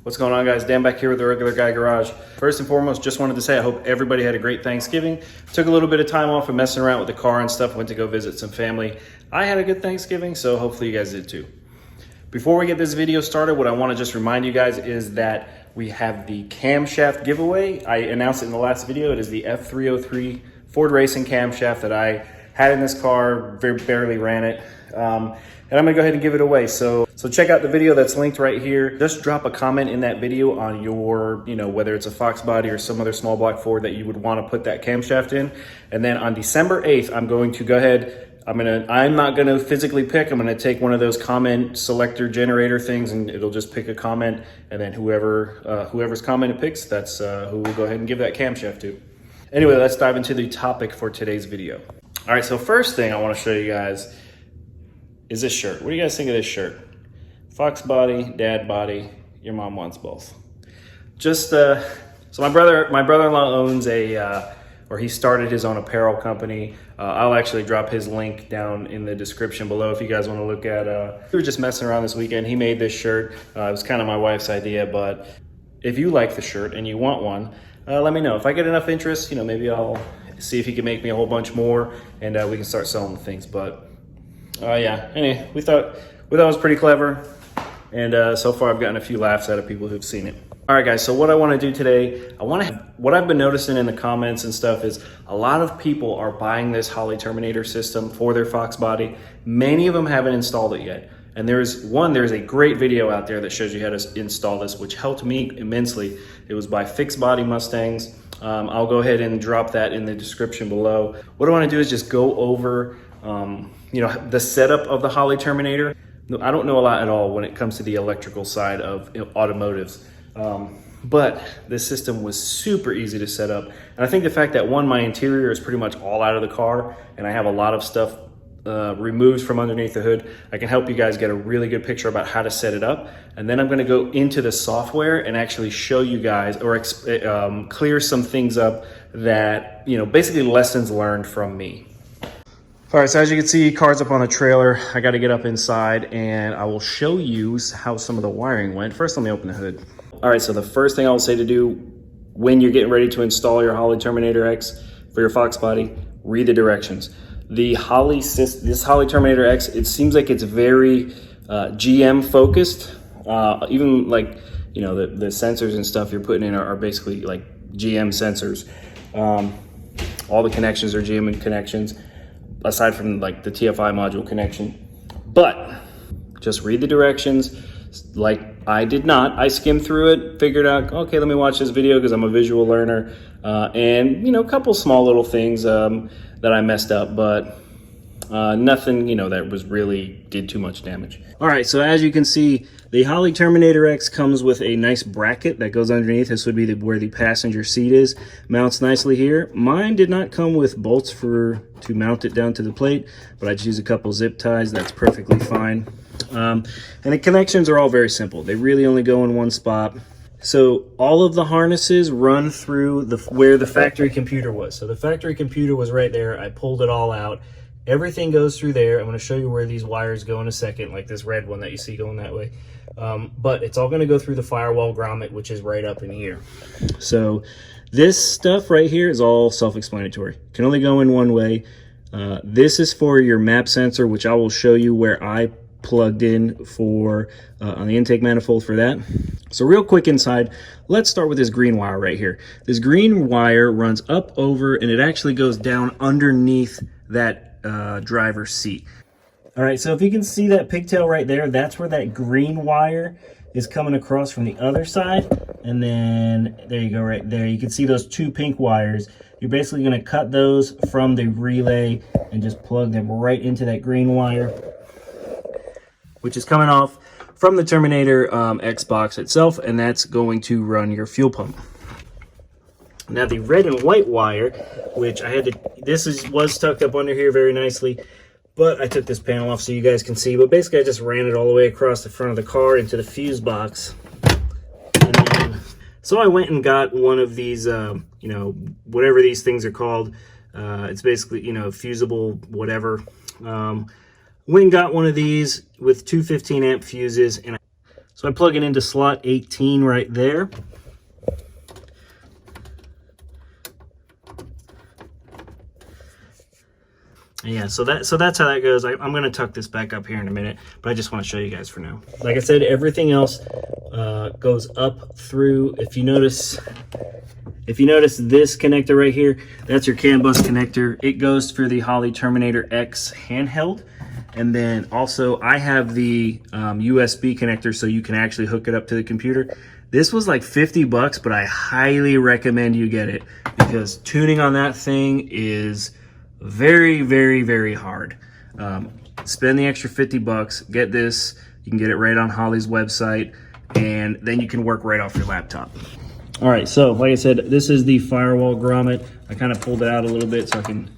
What's going on, guys? Dan back here with the Regular Guy Garage. First and foremost, just wanted to say I hope everybody had a great Thanksgiving. Took a little bit of time off and messing around with the car and stuff. Went to go visit some family. I had a good Thanksgiving, so hopefully you guys did too. Before we get this video started, what I want to just remind you guys is that we have the camshaft giveaway. I announced it in the last video. It is the F303 Ford Racing camshaft that I had in this car, barely ran it. And I'm gonna go ahead and give it away. So check out the video that's linked right here. Just drop a comment in that video on your, whether it's a Foxbody or some other small block Ford that you would want to put that camshaft in. And then on December 8th, I'm going to go ahead, I'm not gonna physically pick, I'm gonna take one of those comment selector generator things and it'll just pick a comment, and then whoever's comment it picks, that's who we'll go ahead and give that camshaft to. Anyway, let's dive into the topic for today's video. All right, so first thing I wanna show you guys is this shirt. What do you guys think of this shirt? Fox body, dad body, your mom wants both. Just, so my brother-in-law owns or he started his own apparel company. I'll actually drop his link down in the description below if you guys want to look at, we were just messing around this weekend. He made this shirt. It was kind of my wife's idea, but if you like the shirt and you want one, let me know. If I get enough interest, maybe I'll see if he can make me a whole bunch more and we can start selling the things, but yeah, anyway, we thought it was pretty clever, and so far I've gotten a few laughs out of people who've seen it. All right, guys, so what I want to do today, what I've been noticing in the comments and stuff is a lot of people are buying this Holley Terminator system for their Foxbody. Many of them haven't installed it yet, and there's a great video out there that shows you how to install this, which helped me immensely. It was by Foxbody Mustangs. I'll go ahead and drop that in the description below. What I want to do is just go over the setup of the Holley Terminator. I don't know a lot at all when it comes to the electrical side of automotives, but this system was super easy to set up. And I think the fact that my interior is pretty much all out of the car and I have a lot of stuff removed from underneath the hood, I can help you guys get a really good picture about how to set it up. And then I'm going to go into the software and actually show you guys or clear some things up that, basically lessons learned from me. All right, so as you can see, car's up on the trailer. I got to get up inside and I will show you how some of the wiring went. First, let me open the hood. All right, so the first thing I will say to do when you're getting ready to install your Holley Terminator X for your Foxbody, read the directions. This Holley Terminator X, it seems like it's very GM focused. Even like, the sensors and stuff you're putting in are basically like GM sensors. All the connections are GM connections, aside from like the TFI module connection. But just read the directions like I did not. I skimmed through it, figured out, okay, let me watch this video because I'm a visual learner. And a couple small little things that I messed up, but nothing, that was really did too much damage. All right, so as you can see, the Holley Terminator X comes with a nice bracket that goes underneath. This would be where the passenger seat is. Mounts nicely here. Mine did not come with bolts to mount it down to the plate, but I just used a couple zip ties. That's perfectly fine. And the connections are all very simple. They really only go in one spot. So all of the harnesses run through where the factory computer was. So the factory computer was right there. I pulled it all out. Everything goes through there. I'm going to show you where these wires go in a second, like this red one that you see going that way. But it's all going to go through the firewall grommet, which is right up in here. So this stuff right here is all self-explanatory. Can only go in one way. This is for your map sensor, which I will show you where I plugged in for on the intake manifold for that. So real quick inside, let's start with this green wire right here. This green wire runs up over and it actually goes down underneath that driver's seat. All right, so if you can see that pigtail right there, that's where that green wire is coming across from the other side. And then there you go right there. You can see those two pink wires. You're basically going to cut those from the relay and just plug them right into that green wire, which is coming off from the Terminator X box itself, and that's going to run your fuel pump. Now the red and white wire, which was tucked up under here very nicely, but I took this panel off so you guys can see. But basically I just ran it all the way across the front of the car into the fuse box. And then, so I went and got one of these, whatever these things are called. It's basically, fusible, whatever. Went and got one of these with two 15 amp fuses, and So I plug it into slot 18 right there. Yeah, so that's how that goes. I'm going to tuck this back up here in a minute, but I just want to show you guys for now. Like I said, everything else goes up through. If you notice this connector right here, that's your CAN bus connector. It goes for the Holley Terminator X handheld. And then also I have the USB connector so you can actually hook it up to the computer. This was like 50 bucks, but I highly recommend you get it because tuning on that thing is very, very, very hard. Spend the extra 50 bucks, get this. You can get it right on Holley's website, and then you can work right off your laptop. All right, so like I said, this is the firewall grommet. I kind of pulled it out a little bit so I can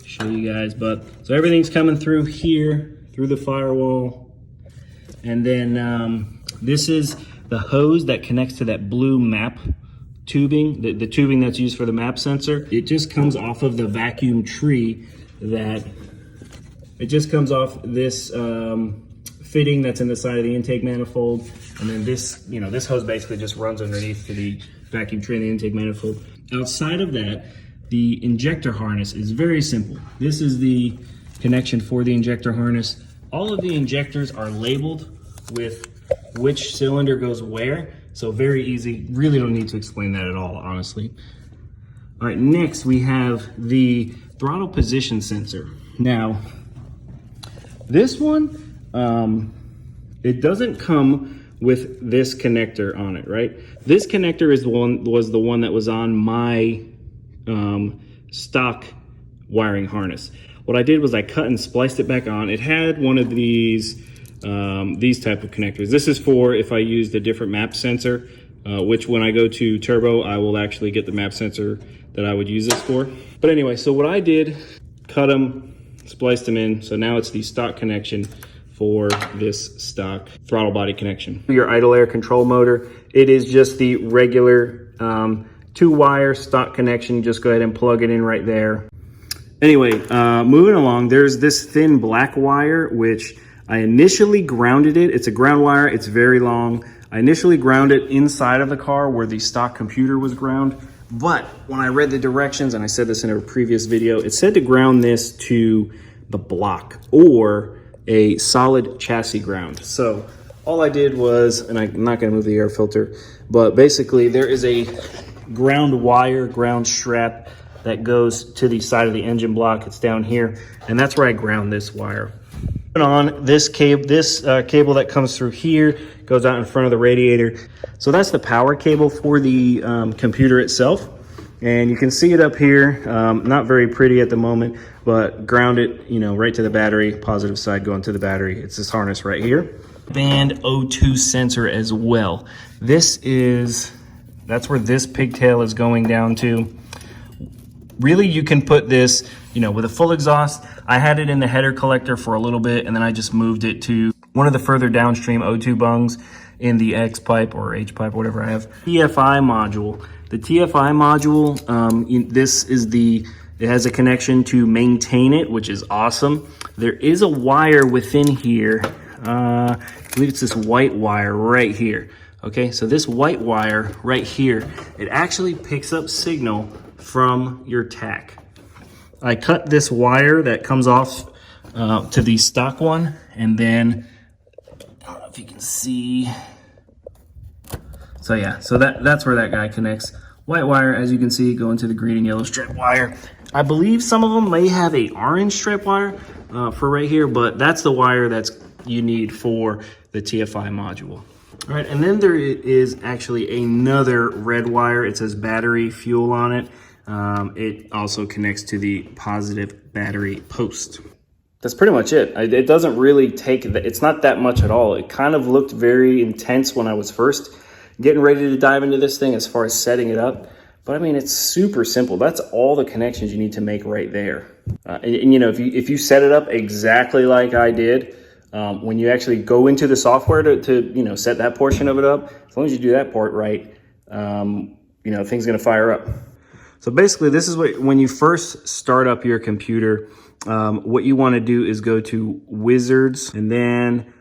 show you guys, but so everything's coming through here, through the firewall. And then this is the hose that connects to that blue map tubing, the tubing that's used for the map sensor. It just comes off of the vacuum tree it just comes off this fitting that's in the side of the intake manifold. And then this, this hose basically just runs underneath to the vacuum tree and the intake manifold. Outside of that, the injector harness is very simple. This is the connection for the injector harness. All of the injectors are labeled with which cylinder goes where. So very easy, really don't need to explain that at all, honestly. All right, next we have the throttle position sensor. Now, this one, it doesn't come with this connector on it, right? This connector was the one that was on my stock wiring harness. What I did was I cut and spliced it back on. It had one of these type of connectors. This is for if I used a different map sensor, which when I go to turbo, I will actually get the map sensor that I would use this for. But anyway, so what I did, cut them, spliced them in. So now it's the stock connection for this stock throttle body connection. Your idle air control motor, it is just the regular 2-wire stock connection. Just go ahead and plug it in right there. Anyway, moving along, there's this thin black wire, which I initially grounded it. It's a ground wire, it's very long. I initially ground it inside of the car where the stock computer was ground. But when I read the directions, and I said this in a previous video, it said to ground this to the block or a solid chassis ground. So all I did was, and I'm not gonna move the air filter, but basically there is a ground wire, ground strap that goes to the side of the engine block. It's down here, and that's where I ground this wire. On this cable, cable that comes through here goes out in front of the radiator. So that's the power cable for the computer itself. And you can see it up here, not very pretty at the moment, but ground it, right to the battery, positive side going to the battery. It's this harness right here. Band O2 sensor as well. That's where this pigtail is going down to. Really, you can put this, with a full exhaust. I had it in the header collector for a little bit, and then I just moved it to one of the further downstream O2 bungs in the X pipe or H pipe, whatever I have. TFI module. The TFI module, it has a connection to maintain it, which is awesome. There is a wire within here. I believe it's this white wire right here. Okay, so this white wire right here, it actually picks up signal from your tach. I cut this wire that comes off to the stock one, and then, I don't know if you can see. So yeah, so that's where that guy connects. White wire, as you can see, going to the green and yellow strip wire. I believe some of them may have a orange strip wire for right here, but that's the wire you need for the TFI module. All right, and then there is actually another red wire. It says battery fuel on it. It also connects to the positive battery post. That's pretty much it. It doesn't really it's not that much at all. It kind of looked very intense when I was first getting ready to dive into this thing as far as setting it up. But I mean, it's super simple. That's all the connections you need to make right there. And if you set it up exactly like I did, when you actually go into the software to set that portion of it up, as long as you do that part right, things gonna fire up. So basically, this is when you first start up your computer, what you want to do is go to Wizards, and then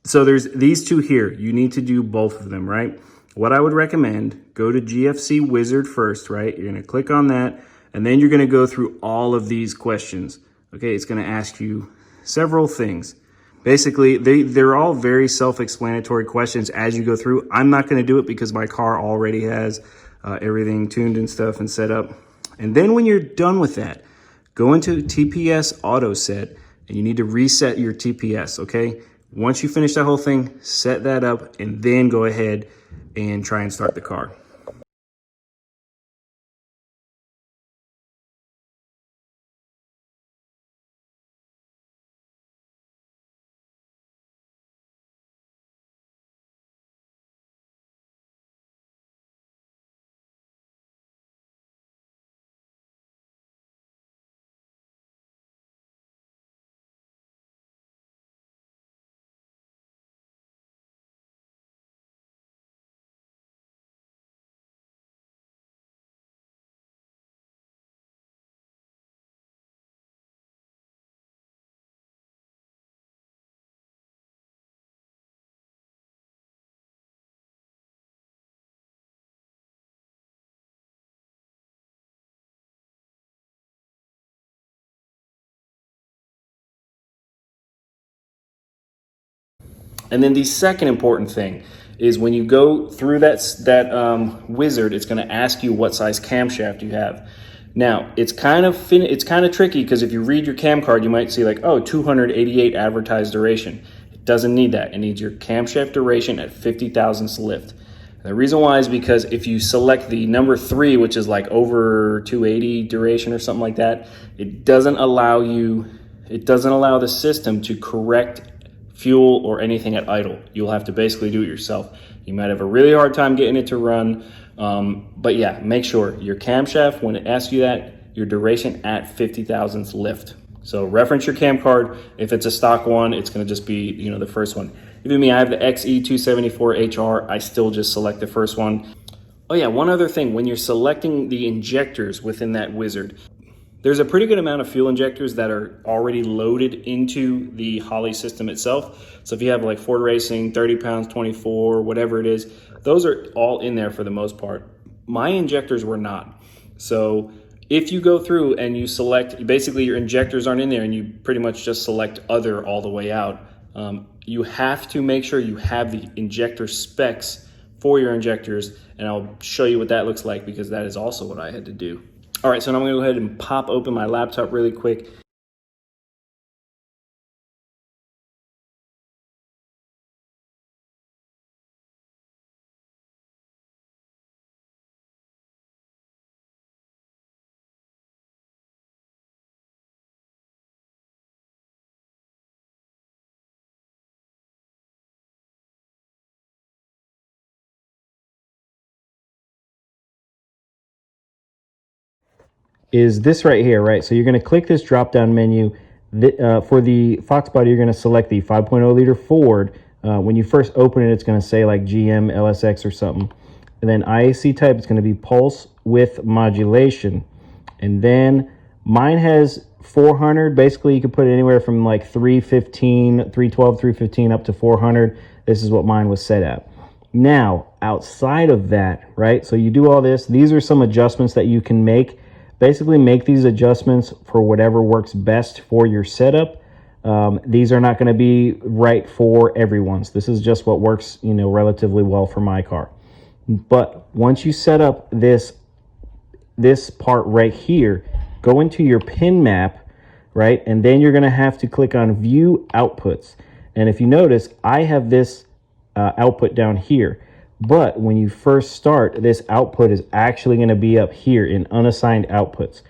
So there's these two here. You need to do both of them, right? What I would recommend, go to GFC Wizard first, right? You're gonna click on that, and then you're gonna go through all of these questions. Okay, it's gonna ask you several things. Basically, they're all very self-explanatory questions as you go through. I'm not gonna do it because my car already has everything tuned and stuff and set up. And then when you're done with that, go into TPS Auto Set, and you need to reset your TPS, okay? Once you finish that whole thing, set that up, and then go ahead and try and start the car. And then the second important thing is when you go through that wizard, it's going to ask you what size camshaft you have. Now, it's kind of tricky because if you read your cam card, you might see like, oh, 288 advertised duration. It doesn't need that. It needs your camshaft duration at 50 thousandths lift. The reason why is because if you select the number 3, which is like over 280 duration or something like that, it doesn't allow the system to correct fuel or anything at idle. You'll have to basically do it yourself. You might have a really hard time getting it to run, but yeah, make sure your camshaft, when it asks you that, your duration at 50 thousandths lift. So reference your cam card. If it's a stock one, it's going to just be, you know, the first one. Even me, I have the XE274HR. I still just select the first one. Oh yeah, one other thing, when you're selecting the injectors within that wizard, there's a pretty good amount of fuel injectors that are already loaded into the Holley system itself. So if you have like Ford Racing, 30 pounds, 24, whatever it is, those are all in there for the most part. My injectors were not. So if you go through and you select, basically your injectors aren't in there and you pretty much just select other all the way out, you have to make sure you have the injector specs for your injectors. And I'll show you what that looks like because that is also what I had to do. All right, so now I'm gonna go ahead and pop open my laptop really quick. Is this right here, right? So you're going to click this drop-down menu. For the Foxbody, you're going to select the 5.0 liter Ford. When you first open it, it's going to say like GM, LSX or something. And then IAC type, it's going to be pulse width modulation. And then mine has 400. Basically, you can put it anywhere from like 315, 312, 315 up to 400. This is what mine was set at. Now, outside of that, right? So you do all this. These are some adjustments that you can make. Basically, make these adjustments for whatever works best for your setup. These are not going to be right for everyone's. This is just what works, you know, relatively well for my car. But once you set up this part right here, go into your pin map, right? And then you're going to have to click on View Outputs. And if you notice, I have this output down here. But when you first start, this output is actually going to be up here in unassigned outputs.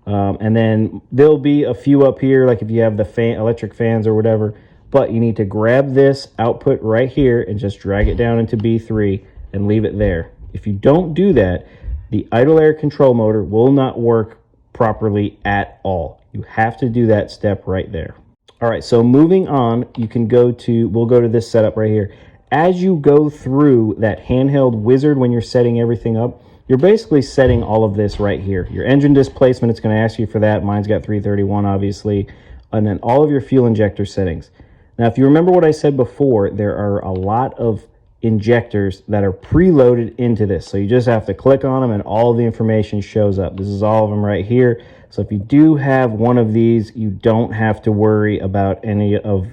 And then there'll be a few up here, like if you have the electric fans or whatever. But you need to grab this output right here and just drag it down into B3 and leave it there. If you don't do that, the idle air control motor will not work properly at all. You have to do that step right there. All right, so moving on, you can we'll go to this setup right here. As you go through that handheld wizard when you're setting everything up, you're basically setting all of this right here. Your engine displacement, it's going to ask you for that. Mine's got 331, obviously. And then all of your fuel injector settings. Now, if you remember what I said before, there are a lot of injectors that are preloaded into this. So you just have to click on them and all the information shows up. This is all of them right here. So if you do have one of these, you don't have to worry about any of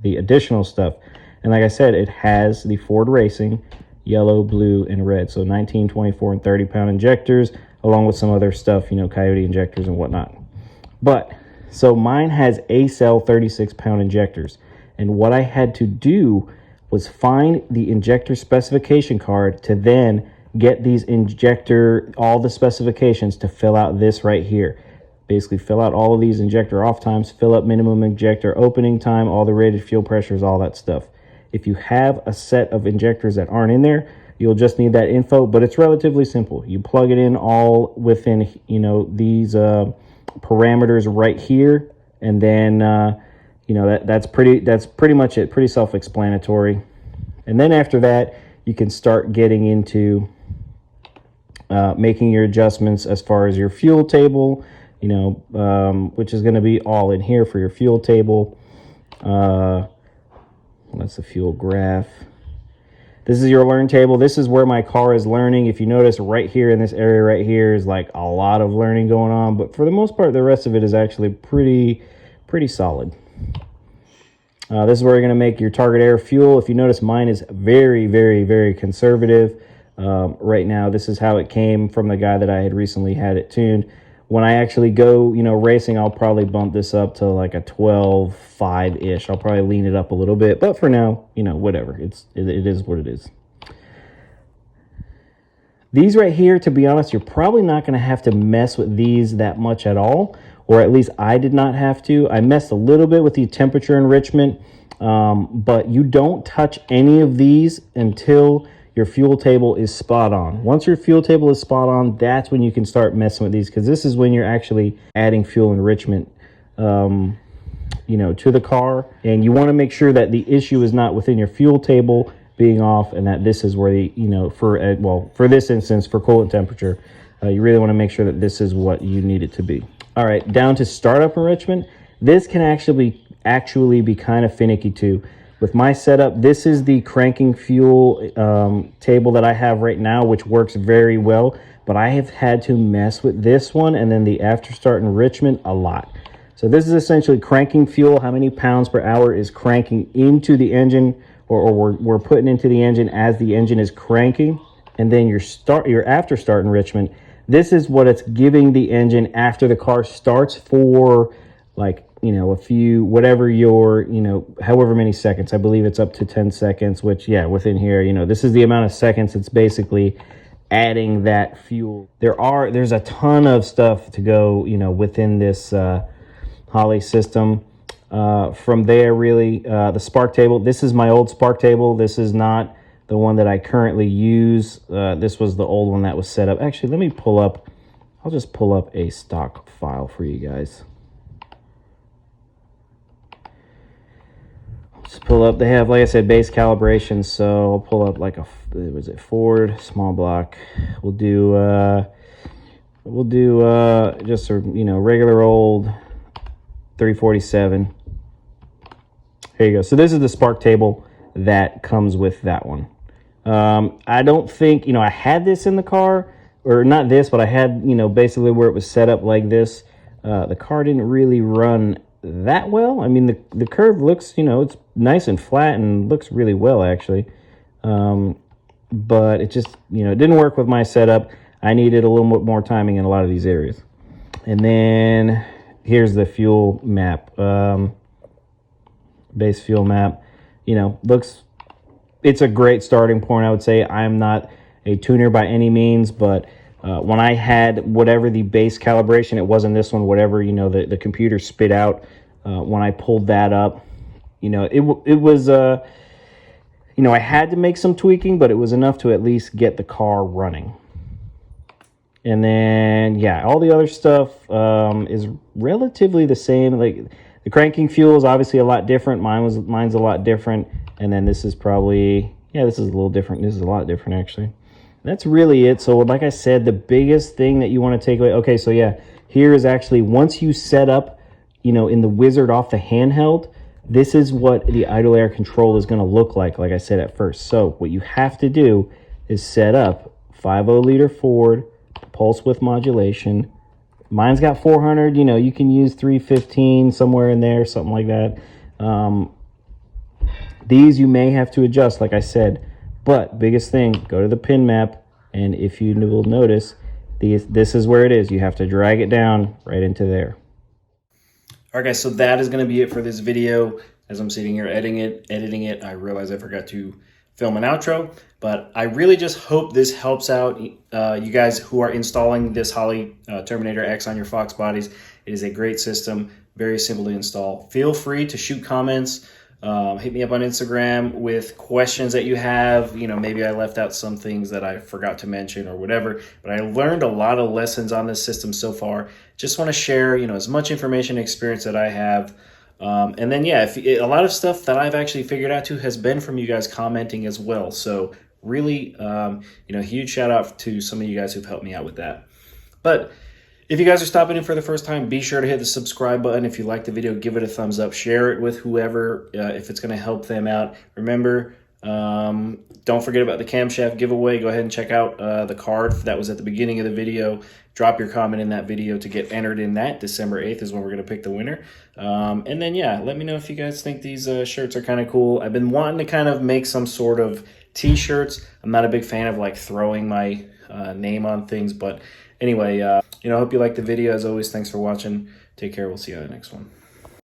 the additional stuff. And like I said, it has the Ford Racing yellow, blue, and red. So 19, 24, and 30-pound injectors, along with some other stuff, you know, Coyote injectors and whatnot. But, so mine has A-cell 36-pound injectors. And what I had to do was find the injector specification card to then get these all the specifications to fill out this right here. Basically fill out all of these injector off times, fill up minimum injector opening time, all the rated fuel pressures, all that stuff. If you have a set of injectors that aren't in there, you'll just need that info, but it's relatively simple. You plug it in all within, you know, these parameters right here, and then you know, that's pretty much it. Pretty self-explanatory. And then after that, you can start getting into making your adjustments as far as your fuel table, you know, which is going to be all in here for your fuel table. That's the fuel graph. This is your learn table. This is where my car is learning. If you notice right here in this area right here is like a lot of learning going on, but for the most part, the rest of it is actually pretty solid. This is where you're going to make your target air fuel. If you notice, mine is very conservative. Right now, this is how it came from the guy that I had recently had it tuned. When I actually go, you know, racing, I'll probably bump this up to like a 12.5-ish. I'll probably lean it up a little bit, but for now, you know, whatever. It is what it is. These right here, to be honest, you're probably not going to have to mess with these that much at all, or at least I did not have to. I messed a little bit with the temperature enrichment, but you don't touch any of these until your fuel table is spot on. Once your fuel table is spot on, that's when you can start messing with these, because this is when you're actually adding fuel enrichment, you know, to the car. And you want to make sure that the issue is not within your fuel table being off, and that this is where the, you know, for this instance, for coolant temperature, you really want to make sure that this is what you need it to be. All right, down to startup enrichment. This can actually be kind of finicky too. With my setup, this is the cranking fuel table that I have right now, which works very well, but I have had to mess with this one and then the after start enrichment a lot. So this is essentially cranking fuel, how many pounds per hour is cranking into the engine, or we're putting into the engine as the engine is cranking. And then your after start enrichment, this is what it's giving the engine after the car starts for, like, you know, whatever your, you know, however many seconds. I believe it's up to 10 seconds, which, yeah, within here, you know, this is the amount of seconds it's basically adding that fuel. There's a ton of stuff to go, you know, within this Holley system. From there, really, the spark table. This is my old spark table. This is not the one that I currently use. This was the old one that was set up. Actually, let me I'll just pull up a stock file for you guys. Just pull up, they have, like I said, base calibration, so I'll pull up like was it Ford small block. We'll do just a, you know, regular old 347. Here you go. So this is the spark table that comes with that one. I don't think, you know, I had this in the car, or not this, but I had, you know, basically where it was set up like this. The car didn't really run that well. I mean, the curve looks, you know, it's nice and flat and looks really well, actually. But it just, you know, it didn't work with my setup. I needed a little bit more timing in a lot of these areas. And then here's the fuel map, base fuel map. You know, it's a great starting point, I would say. I'm not a tuner by any means, but when I had whatever the base calibration, it wasn't this one, whatever, you know, the computer spit out, when I pulled that up, you know, it was, you know, I had to make some tweaking, but it was enough to at least get the car running. And then, yeah, all the other stuff is relatively the same. Like, the cranking fuel is obviously a lot different. Mine's a lot different. And then this is probably, yeah, this is a little different. This is a lot different, actually. That's really it. So like I said, the biggest thing that you want to take away, okay, so yeah, here is actually, once you set up, you know, in the wizard off the handheld, This is what the idle air control is going to look like I said at first. So what you have to do is set up 5.0 liter Ford, pulse width modulation. Mine's got 400, you know, you can use 315 somewhere in there, something like that. These you may have to adjust, like I said, but biggest thing, go to the pin map, and if you will notice, this is where it is. You have to drag it down right into there. All right, guys, so that is going to be it for this video. As I'm sitting here editing it, I realized I forgot to film an outro, but I really just hope this helps out you guys who are installing this Holley Terminator X on your Fox bodies. It is a great system, very simple to install. Feel free to shoot comments. Hit me up on Instagram with questions that you have. You know, maybe I left out some things that I forgot to mention or whatever, but I learned a lot of lessons on this system so far. Just want to share, you know, as much information and experience that I have. And then, yeah, a lot of stuff that I've actually figured out too has been from you guys commenting as well. So really, you know, huge shout out to some of you guys who've helped me out with that. But if you guys are stopping in for the first time, be sure to hit the subscribe button. If you like the video, give it a thumbs up. Share it with whoever if it's going to help them out. Remember, don't forget about the camshaft giveaway. Go ahead and check out the card that was at the beginning of the video. Drop your comment in that video to get entered in that. December 8th is when we're going to pick the winner. And then, yeah, let me know if you guys think these shirts are kind of cool. I've been wanting to kind of make some sort of t-shirts. I'm not a big fan of like throwing my name on things, but anyway, you know, I hope you liked the video. As always, thanks for watching. Take care. We'll see you on the next one.